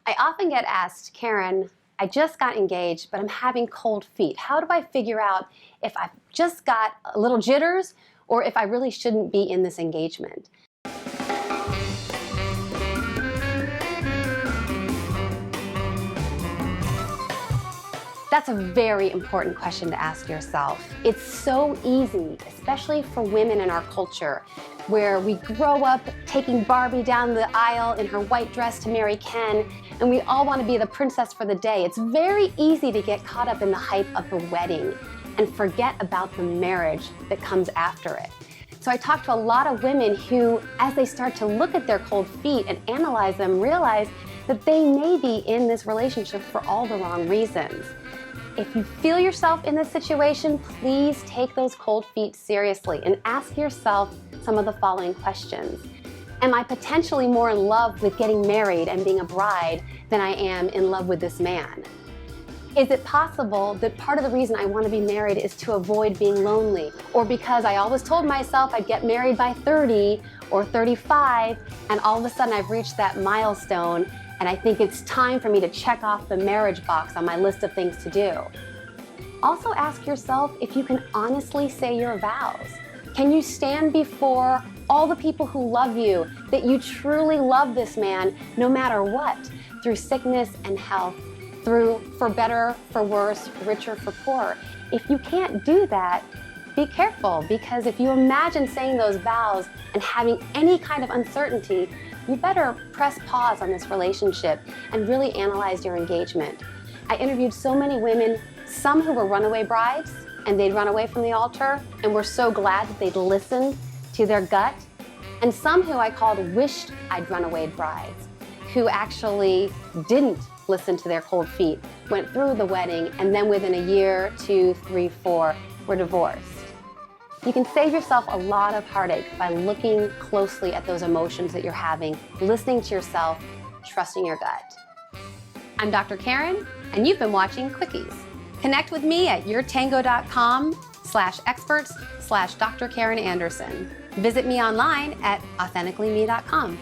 I often get asked, Karen, I just got engaged, but I'm having cold feet. How do I figure out if I've just got a little jitters or if I really shouldn't be in this engagement? That's a very important question to ask yourself. It's so easy, especially for women in our culture, where we grow up taking Barbie down the aisle in her white dress to marry Ken, and we all want to be the princess for the day. It's very easy to get caught up in the hype of the wedding and forget about the marriage that comes after it. So I talk to a lot of women who, as they start to look at their cold feet and analyze them, realize that they may be in this relationship for all the wrong reasons. If you feel yourself in this situation, please take those cold feet seriously and ask yourself some of the following questions. Am I potentially more in love with getting married and being a bride than I am in love with this man? Is it possible that part of the reason I want to be married is to avoid being lonely, or because I always told myself I'd get married by 30 or 35, and all of a sudden I've reached that milestone and I think it's time for me to check off the marriage box on my list of things to do? Also ask yourself if you can honestly say your vows. Can you stand before all the people who love you that you truly love this man no matter what, through sickness and health, through for better, for worse, richer, for poorer? If you can't do that, be careful, because if you imagine saying those vows and having any kind of uncertainty, you better press pause on this relationship and really analyze your engagement. I interviewed so many women, some who were runaway brides, and they'd run away from the altar and were so glad that they'd listened to their gut, and some who I called wished I'd run away brides, who actually didn't listen to their cold feet, went through the wedding, and then within a year, 2, 3, 4, were divorced. You can save yourself a lot of heartache by looking closely at those emotions that you're having, listening to yourself, trusting your gut. I'm Dr. Karen, and you've been watching Quickies. Connect with me at yourtango.com/experts/Dr. Karen Anderson. Visit me online at authenticallyme.com.